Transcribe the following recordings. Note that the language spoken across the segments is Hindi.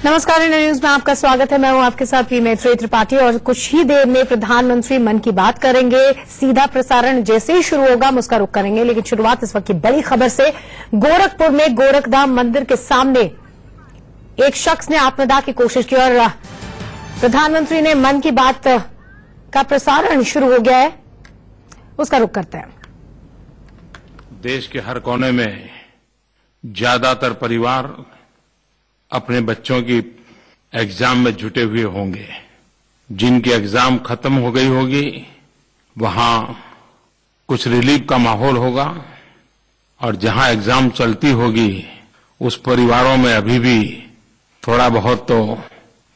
नमस्कार, इंडिया न्यूज में आपका स्वागत है। मैं हूं आपके साथ मैत्री त्रिपाठी और कुछ ही देर में प्रधानमंत्री मन की बात करेंगे। सीधा प्रसारण जैसे ही शुरू होगा हम उसका रुख करेंगे, लेकिन शुरुआत इस वक्त की बड़ी खबर से। गोरखपुर में गोरखधाम मंदिर के सामने एक शख्स ने आत्मदाह की कोशिश की और प्रधानमंत्री ने मन की बात का प्रसारण शुरू हो गया है, उसका रुख करते हैं। देश के हर कोने में ज्यादातर परिवार अपने बच्चों की एग्जाम में जुटे हुए होंगे। जिनकी एग्जाम खत्म हो गई होगी वहां कुछ रिलीफ का माहौल होगा, और जहां एग्जाम चलती होगी उस परिवारों में अभी भी थोड़ा बहुत तो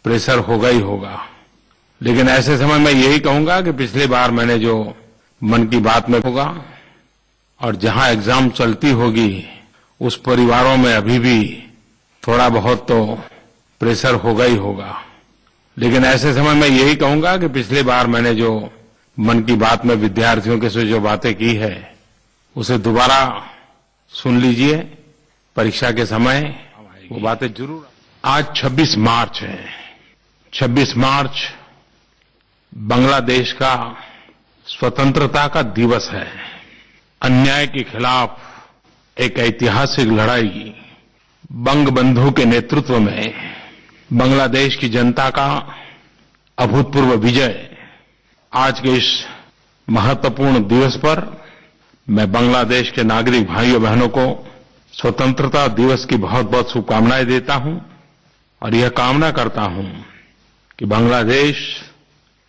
प्रेशर होगा ही होगा। लेकिन ऐसे समय में यही कहूंगा कि पिछली बार मैंने जो मन की बात में होगा, और जहां एग्जाम चलती होगी उस परिवारों में अभी भी थोड़ा बहुत तो प्रेशर होगा ही होगा। लेकिन ऐसे समय में यही कहूंगा कि पिछली बार मैंने जो मन की बात में विद्यार्थियों के से जो बातें की है उसे दोबारा सुन लीजिए। परीक्षा के समय वो बातें जरूर। आज 26 मार्च है। 26 मार्च बांग्लादेश का स्वतंत्रता का दिवस है। अन्याय के खिलाफ एक ऐतिहासिक लड़ाई बंगबंधु के नेतृत्व में बांग्लादेश की जनता का अभूतपूर्व विजय। आज के इस महत्वपूर्ण दिवस पर मैं बांग्लादेश के नागरिक भाइयों बहनों को स्वतंत्रता दिवस की बहुत बहुत शुभकामनाएं देता हूं, और यह कामना करता हूं कि बांग्लादेश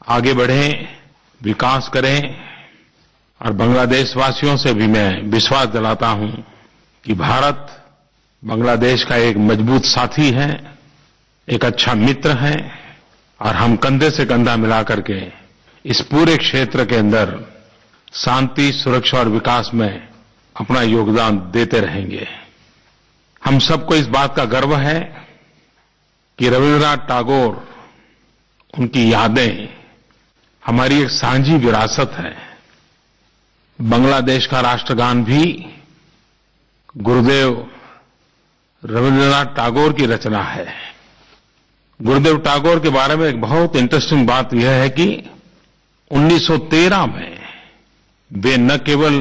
आगे बढ़े, विकास करें। और बांग्लादेशवासियों से भी मैं विश्वास दिलाता हूं कि भारत बांग्लादेश का एक मजबूत साथी है, एक अच्छा मित्र है, और हम कंधे से कंधा मिलाकर के इस पूरे क्षेत्र के अंदर शांति, सुरक्षा और विकास में अपना योगदान देते रहेंगे। हम सबको इस बात का गर्व है कि रविन्द्रनाथ टैगोर, उनकी यादें हमारी एक साझी विरासत है। बांग्लादेश का राष्ट्रगान भी गुरुदेव रविन्द्रनाथ टैगोर की रचना है। गुरुदेव टैगोर के बारे में एक बहुत इंटरेस्टिंग बात यह है कि 1913 में वे न केवल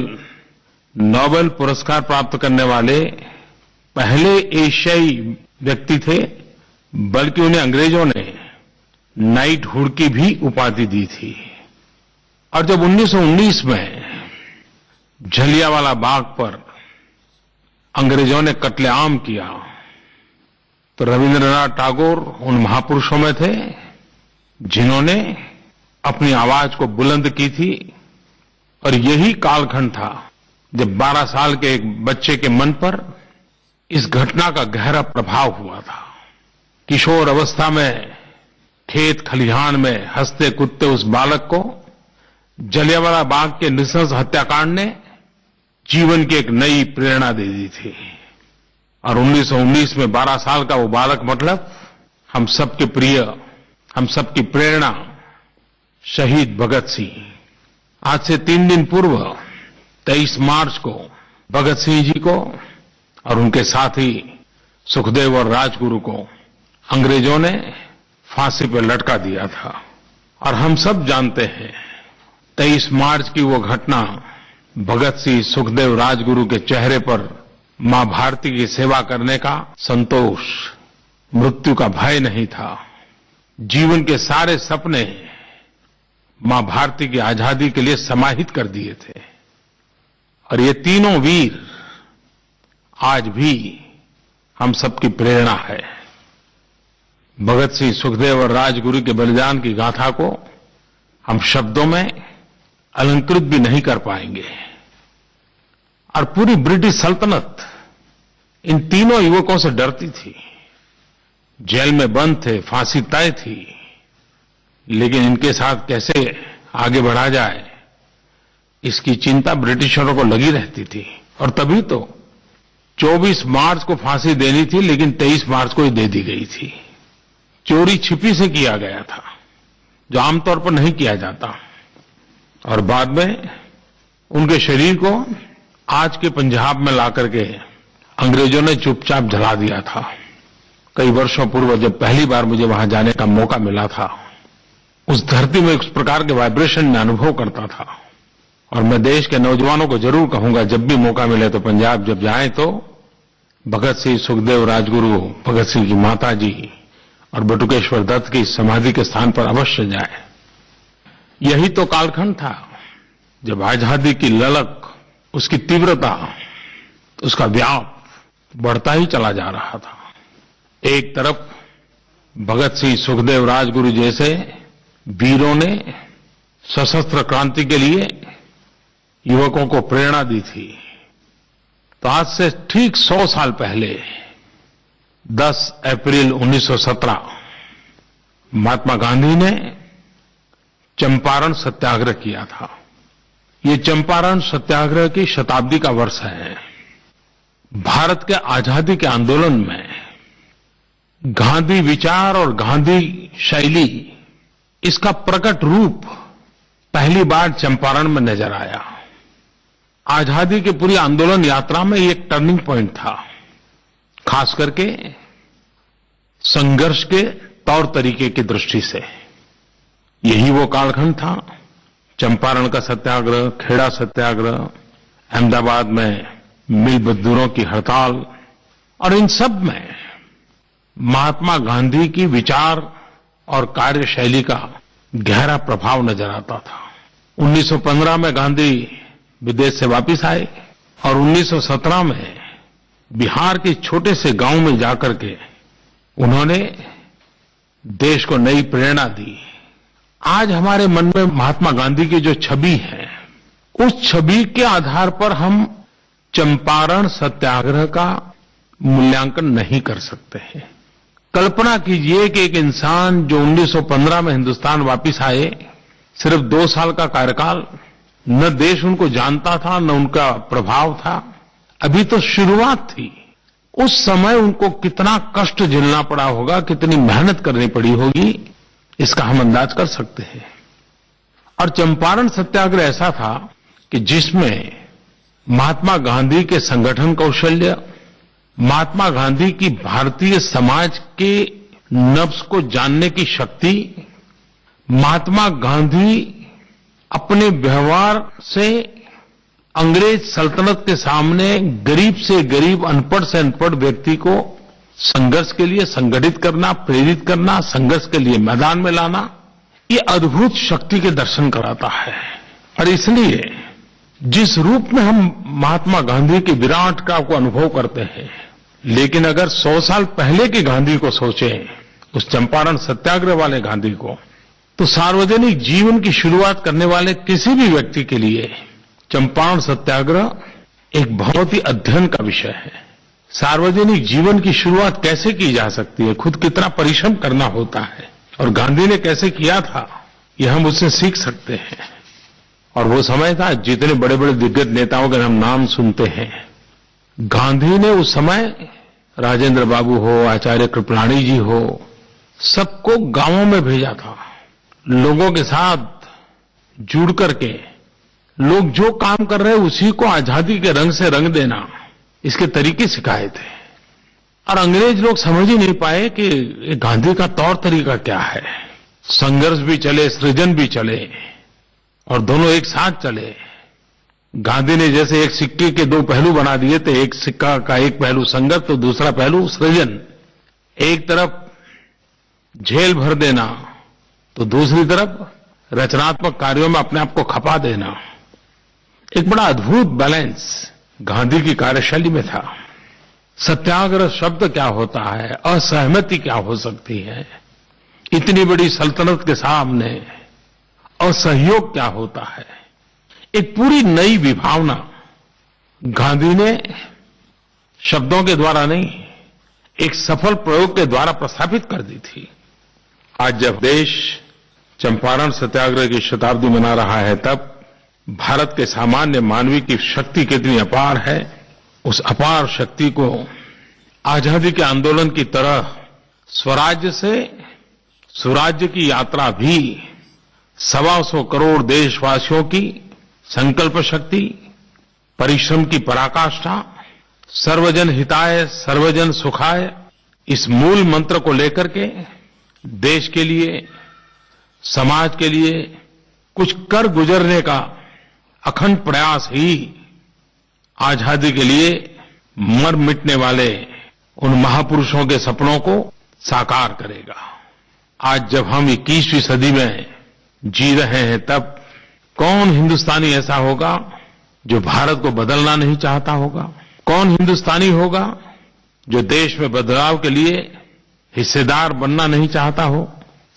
नोबेल पुरस्कार प्राप्त करने वाले पहले एशियाई व्यक्ति थे, बल्कि उन्हें अंग्रेजों ने नाइटहुड की भी उपाधि दी थी। और जब 1919 में जलियांवाला बाग पर अंग्रेजों ने कत्लेआम किया तो रविन्द्रनाथ टैगोर उन महापुरुषों में थे जिन्होंने अपनी आवाज को बुलंद की थी। और यही कालखंड था जब 12 साल के एक बच्चे के मन पर इस घटना का गहरा प्रभाव हुआ था। किशोर अवस्था में खेत खलिहान में हंसते कूदते उस बालक को जलियांवाला बाग के नृशंस हत्याकांड ने जीवन की एक नई प्रेरणा दे दी थी। और 1919 में 12 साल का वो बालक, मतलब हम सबके प्रिय, हम सबकी प्रेरणा शहीद भगत सिंह। आज से 3 दिन पूर्व 23 मार्च को भगत सिंह जी को और उनके साथी सुखदेव और राजगुरु को अंग्रेजों ने फांसी पर लटका दिया था। और हम सब जानते हैं 23 मार्च की वो घटना भगत सिंह, सुखदेव, राजगुरु के चेहरे पर मां भारती की सेवा करने का संतोष, मृत्यु का भय नहीं था। जीवन के सारे सपने मां भारती की आजादी के लिए समाहित कर दिए थे। और ये तीनों वीर आज भी हम सबकी प्रेरणा है। भगत सिंह, सुखदेव और राजगुरु के बलिदान की गाथा को हम शब्दों में अलंकृत भी नहीं कर पाएंगे। और पूरी ब्रिटिश सल्तनत इन तीनों युवकों से डरती थी। जेल में बंद थे, फांसी तय थी, लेकिन इनके साथ कैसे आगे बढ़ा जाए इसकी चिंता ब्रिटिशरों को लगी रहती थी। और तभी तो 24 मार्च को फांसी देनी थी, लेकिन 23 मार्च को ही दे दी गई थी। चोरी छिपी से किया गया था, जो आमतौर पर नहीं किया जाता। और बाद में उनके शरीर को आज के पंजाब में लाकर के अंग्रेजों ने चुपचाप जला दिया था। कई वर्षों पूर्व जब पहली बार मुझे वहां जाने का मौका मिला था, उस धरती में उस प्रकार के वाइब्रेशन में अनुभव करता था। और मैं देश के नौजवानों को जरूर कहूंगा, जब भी मौका मिले तो पंजाब जब जाएं तो भगत सिंह, सुखदेव, राजगुरु, भगत सिंह की माता जी और बटुकेश्वर दत्त की समाधि के स्थान पर अवश्य जाएं। यही तो कालखंड था जब आजादी की ललक, उसकी तीव्रता, उसका व्याप बढ़ता ही चला जा रहा था। एक तरफ भगत सिंह, सुखदेव, राजगुरु जैसे वीरों ने सशस्त्र क्रांति के लिए युवकों को प्रेरणा दी थी, तो आज से ठीक 100 साल पहले 10 अप्रैल 1917 महात्मा गांधी ने चंपारण सत्याग्रह किया था। ये चंपारण सत्याग्रह की शताब्दी का वर्ष है। भारत के आजादी के आंदोलन में गांधी विचार और गांधी शैली, इसका प्रकट रूप पहली बार चंपारण में नजर आया। आजादी की पूरी आंदोलन यात्रा में एक टर्निंग पॉइंट था, खास करके संघर्ष के तौर तरीके की दृष्टि से। यही वो कालखंड था, चंपारण का सत्याग्रह, खेड़ा सत्याग्रह, अहमदाबाद में मिल मजदूरों की हड़ताल, और इन सब में महात्मा गांधी की विचार और कार्यशैली का गहरा प्रभाव नजर आता था। 1915 में गांधी विदेश से वापस आए और 1917 में बिहार के छोटे से गांव में जाकर के उन्होंने देश को नई प्रेरणा दी। आज हमारे मन में महात्मा गांधी की जो छवि है, उस छवि के आधार पर हम चंपारण सत्याग्रह का मूल्यांकन नहीं कर सकते हैं। कल्पना कीजिए कि एक इंसान जो 1915 में हिंदुस्तान वापस आए, सिर्फ 2 साल का कार्यकाल, न देश उनको जानता था, न उनका प्रभाव था, अभी तो शुरुआत थी। उस समय उनको कितना कष्ट झेलना पड़ा होगा, कितनी मेहनत करनी पड़ी होगी, इसका हम अंदाज कर सकते हैं। और चंपारण सत्याग्रह ऐसा था कि जिसमें महात्मा गांधी के संगठन कौशल्य, महात्मा गांधी की भारतीय समाज के नब्ज को जानने की शक्ति, महात्मा गांधी अपने व्यवहार से अंग्रेज सल्तनत के सामने गरीब से गरीब, अनपढ़ से अनपढ़ व्यक्ति को संघर्ष के लिए संगठित करना, प्रेरित करना, संघर्ष के लिए मैदान में लाना, ये अद्भुत शक्ति के दर्शन कराता है। और इसलिए जिस रूप में हम महात्मा गांधी की विराट का को अनुभव करते हैं, लेकिन अगर 100 साल पहले के गांधी को सोचें, उस चंपारण सत्याग्रह वाले गांधी को, तो सार्वजनिक जीवन की शुरुआत करने वाले किसी भी व्यक्ति के लिए चंपारण सत्याग्रह एक बहुत ही अध्ययन का विषय है। सार्वजनिक जीवन की शुरुआत कैसे की जा सकती है, खुद कितना परिश्रम करना होता है, और गांधी ने कैसे किया था, यह हम उससे सीख सकते हैं। और वो समय था जितने बड़े बड़े दिग्गज नेताओं के हम नाम सुनते हैं, गांधी ने उस समय राजेंद्र बाबू हो, आचार्य कृपलानी जी हो, सबको गांवों में भेजा था। लोगों के साथ जुड़ करके लोग जो काम कर रहे हैं उसी को आजादी के रंग से रंग देना, इसके तरीके सिखाए थे। और अंग्रेज लोग समझ ही नहीं पाए कि गांधी का तौर तरीका क्या है। संघर्ष भी चले, सृजन भी चले, और दोनों एक साथ चले। गांधी ने जैसे एक सिक्के के 2 पहलू बना दिए थे, एक सिक्का का एक पहलू संघर्ष तो दूसरा पहलू सृजन। एक तरफ झेल भर देना तो दूसरी तरफ रचनात्मक कार्यों में अपने आप को खपा देना। एक बड़ा अद्भुत बैलेंस गांधी की कार्यशैली में था। सत्याग्रह शब्द क्या होता है, असहमति क्या हो सकती है, इतनी बड़ी सल्तनत के सामने असहयोग क्या होता है, एक पूरी नई विभावना गांधी ने शब्दों के द्वारा नहीं, एक सफल प्रयोग के द्वारा प्रस्थापित कर दी थी। आज जब देश चंपारण सत्याग्रह की शताब्दी मना रहा है, तब भारत के सामान्य मानवी की शक्ति कितनी अपार है, उस अपार शक्ति को आजादी के आंदोलन की तरह स्वराज्य से सुराज्य की यात्रा भी 125 करोड़ देशवासियों की संकल्प शक्ति, परिश्रम की पराकाष्ठा, सर्वजन हिताय सर्वजन सुखाय, इस मूल मंत्र को लेकर के देश के लिए, समाज के लिए कुछ कर गुजरने का अखंड प्रयास ही आजादी के लिए मर मिटने वाले उन महापुरुषों के सपनों को साकार करेगा। आज जब हम 21वीं सदी में जी रहे हैं, तब कौन हिंदुस्तानी ऐसा होगा जो भारत को बदलना नहीं चाहता होगा? कौन हिंदुस्तानी होगा जो देश में बदलाव के लिए हिस्सेदार बनना नहीं चाहता हो?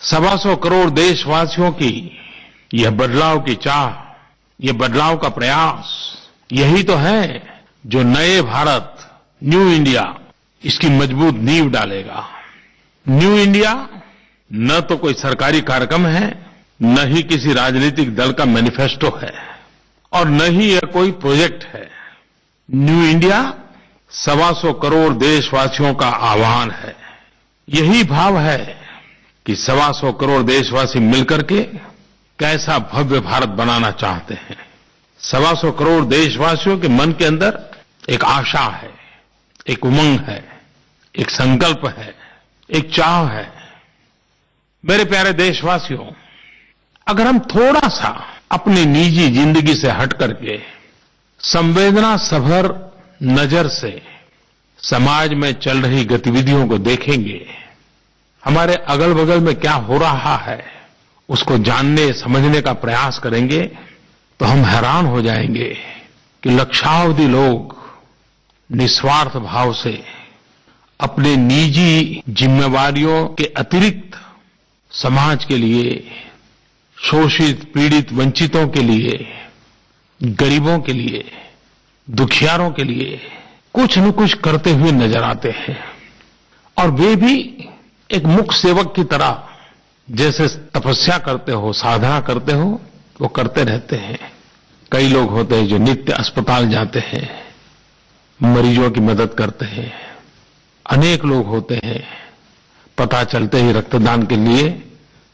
125 करोड़ देशवासियों की यह बदलाव की चाह, यह बदलाव का प्रयास, यही तो है जो नए भारत, न्यू इंडिया, इसकी मजबूत नींव डालेगा। न्यू इंडिया न तो कोई सरकारी कार्यक्रम है, न ही किसी राजनीतिक दल का मैनिफेस्टो है, और न ही यह कोई प्रोजेक्ट है। न्यू इंडिया 125 करोड़ देशवासियों का आह्वान है। यही भाव है कि 125 करोड़ देशवासी मिलकर के कैसा भव्य भारत बनाना चाहते हैं। 125 करोड़ देशवासियों के मन के अंदर एक आशा है, एक उमंग है, एक संकल्प है, एक चाह है। मेरे प्यारे देशवासियों, अगर हम थोड़ा सा अपनी निजी जिंदगी से हट करके संवेदना सभर नजर से समाज में चल रही गतिविधियों को देखेंगे, हमारे अगल बगल में क्या हो रहा है उसको जानने समझने का प्रयास करेंगे, तो हम हैरान हो जाएंगे कि लक्षावधि लोग निस्वार्थ भाव से अपने निजी जिम्मेवारियों के अतिरिक्त समाज के लिए, शोषित, पीड़ित, वंचितों के लिए, गरीबों के लिए, दुखियारों के लिए कुछ न कुछ करते हुए नजर आते हैं। और वे भी एक मुख सेवक की तरह जैसे तपस्या करते हो, साधना करते हो, वो करते रहते हैं। कई लोग होते हैं जो नित्य अस्पताल जाते हैं, मरीजों की मदद करते हैं। अनेक लोग होते हैं पता चलते ही रक्तदान के लिए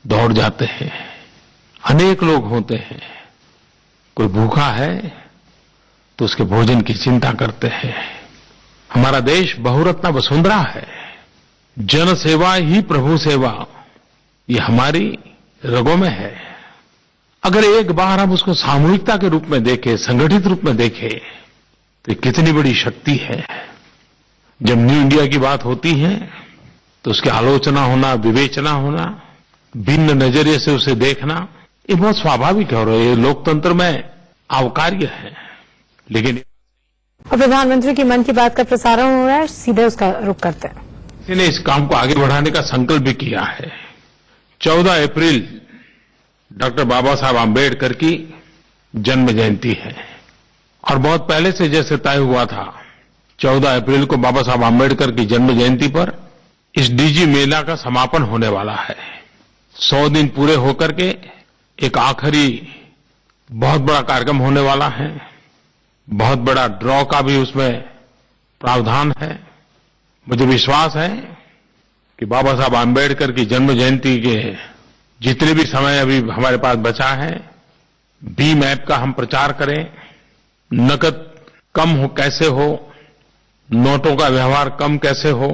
दौड़ जाते हैं। अनेक लोग होते हैं कोई भूखा है तो उसके भोजन की चिंता करते हैं। हमारा देश बहुरत्ना वसुंधरा है। जन सेवा ही प्रभु सेवा, ये हमारी रगों में है। अगर एक बार हम उसको सामूहिकता के रूप में देखें, संगठित रूप में देखें, तो कितनी बड़ी शक्ति है। जब न्यू इंडिया की बात होती है तो उसकी आलोचना होना, विवेचना होना, भिन्न नजरिए से उसे देखना, ये बहुत स्वाभाविक है और ये लोकतंत्र में आवकार्य है। लेकिन और प्रधानमंत्री की मन की बात का प्रसारण हो रहा है, सीधे उसका रुख करते हैं। ने इस काम को आगे बढ़ाने का संकल्प भी किया है। 14 अप्रैल डॉक्टर बाबा साहब आम्बेडकर की जन्म जयंती है और बहुत पहले से जैसे तय हुआ था 14 अप्रैल को बाबा साहब आम्बेडकर की जन्म जयंती पर इस डीजी मेला का समापन होने वाला है। 100 दिन पूरे होकर के एक आखिरी बहुत बड़ा कार्यक्रम होने वाला है। बहुत बड़ा ड्रॉ का भी उसमें प्रावधान है। मुझे विश्वास है कि बाबा साहब आम्बेडकर की जन्म जयंती के जितने भी समय अभी हमारे पास बचा है, भीम ऐप का हम प्रचार करें। नकद कम हो कैसे हो, नोटों का व्यवहार कम कैसे हो,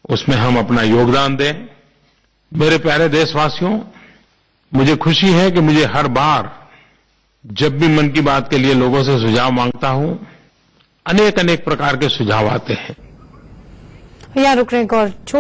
उसमें हम अपना योगदान दें। मेरे प्यारे देशवासियों, मुझे खुशी है कि मुझे हर बार जब भी मन की बात के लिए लोगों से सुझाव मांगता हूं, अनेक अनेक प्रकार के सुझाव आते हैं। यहाँ रुक रहे हैं और